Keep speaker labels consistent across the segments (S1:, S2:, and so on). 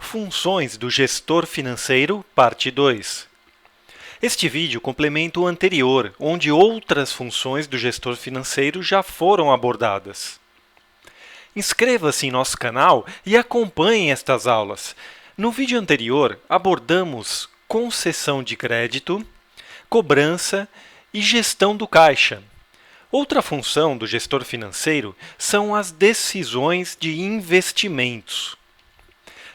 S1: Funções do gestor financeiro, parte 2. Este vídeo complementa o anterior, onde outras funções do gestor financeiro já foram abordadas. Inscreva-se em nosso canal e acompanhe estas aulas. No vídeo anterior, abordamos concessão de crédito, cobrança e gestão do caixa. Outra função do gestor financeiro são as decisões de investimentos.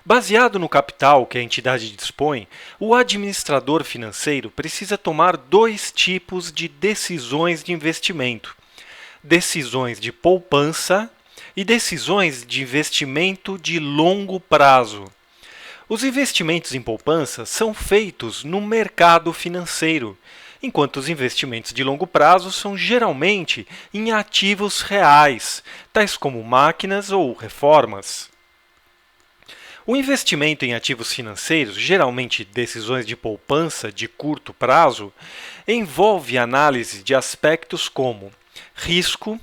S1: Baseado no capital que a entidade dispõe, o administrador financeiro precisa tomar dois tipos de decisões de investimento: decisões de poupança e decisões de investimento de longo prazo. Os investimentos em poupança são feitos no mercado financeiro, enquanto os investimentos de longo prazo são geralmente em ativos reais, tais como máquinas ou reformas. O investimento em ativos financeiros, geralmente decisões de poupança de curto prazo, envolve análise de aspectos como risco,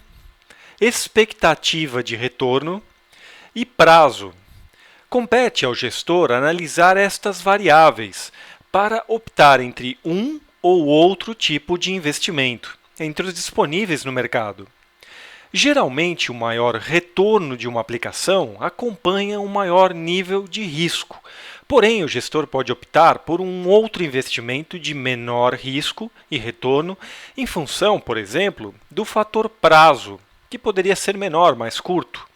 S1: expectativa de retorno e prazo. Compete ao gestor analisar estas variáveis para optar entre um ou outro tipo de investimento, entre os disponíveis no mercado. Geralmente, o maior retorno de uma aplicação acompanha um maior nível de risco. Porém, o gestor pode optar por um outro investimento de menor risco e retorno em função, por exemplo, do fator prazo, que poderia ser menor, mais curto.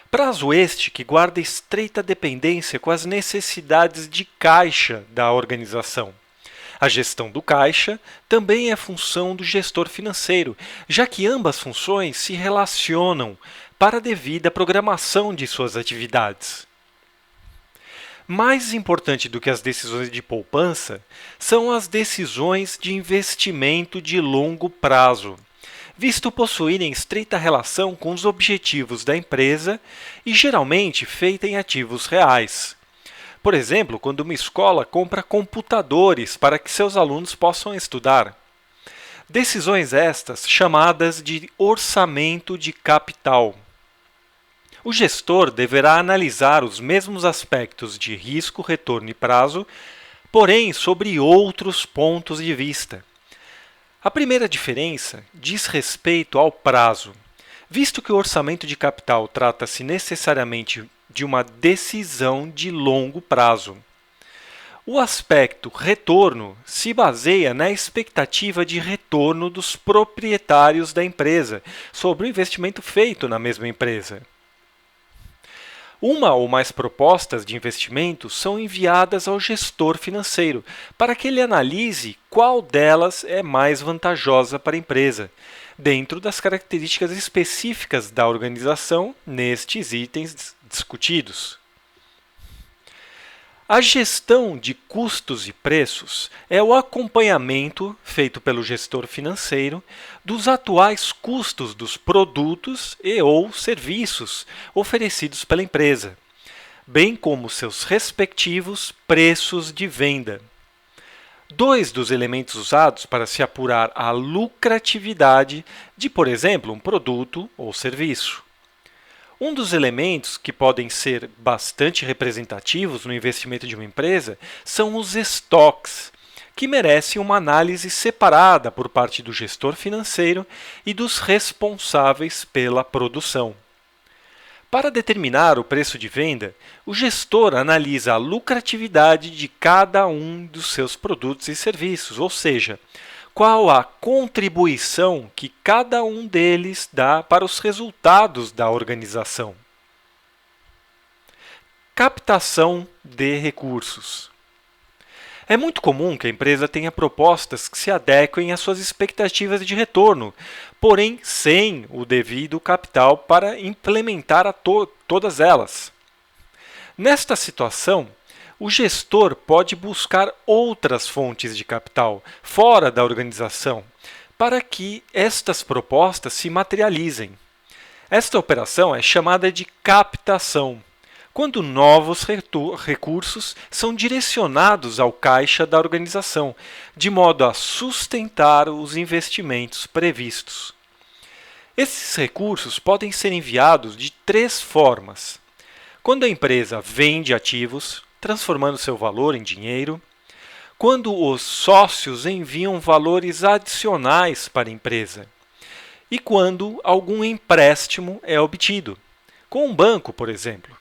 S1: Prazo este que guarda estreita dependência com as necessidades de caixa da organização. A gestão do caixa também é função do gestor financeiro, já que ambas funções se relacionam para a devida programação de suas atividades. Mais importante do que as decisões de poupança são as decisões de investimento de longo prazo, visto possuírem estreita relação com os objetivos da empresa e geralmente feita em ativos reais. Por exemplo, quando uma escola compra computadores para que seus alunos possam estudar. Decisões estas chamadas de orçamento de capital. O gestor deverá analisar os mesmos aspectos de risco, retorno e prazo, porém sobre outros pontos de vista. A primeira diferença diz respeito ao prazo. Visto que o orçamento de capital trata-se necessariamente de uma decisão de longo prazo. O aspecto retorno se baseia na expectativa de retorno dos proprietários da empresa sobre o investimento feito na mesma empresa. Uma ou mais propostas de investimento são enviadas ao gestor financeiro para que ele analise qual delas é mais vantajosa para a empresa, dentro das características específicas da organização nestes itens discutidos. A gestão de custos e preços é o acompanhamento feito pelo gestor financeiro dos atuais custos dos produtos e ou serviços oferecidos pela empresa, bem como seus respectivos preços de venda. Dois dos elementos usados para se apurar a lucratividade de, por exemplo, um produto ou serviço. Um dos elementos que podem ser bastante representativos no investimento de uma empresa são os estoques, que merecem uma análise separada por parte do gestor financeiro e dos responsáveis pela produção. Para determinar o preço de venda, o gestor analisa a lucratividade de cada um dos seus produtos e serviços, ou seja, qual a contribuição que cada um deles dá para os resultados da organização. Captação de recursos. É muito comum que a empresa tenha propostas que se adequem às suas expectativas de retorno, porém sem o devido capital para implementar todas elas. Nesta situação, o gestor pode buscar outras fontes de capital fora da organização para que estas propostas se materializem. Esta operação é chamada de captação, quando novos recursos são direcionados ao caixa da organização, de modo a sustentar os investimentos previstos. Esses recursos podem ser enviados de três formas: quando a empresa vende ativos, transformando seu valor em dinheiro, quando os sócios enviam valores adicionais para a empresa e quando algum empréstimo é obtido, com um banco, por exemplo.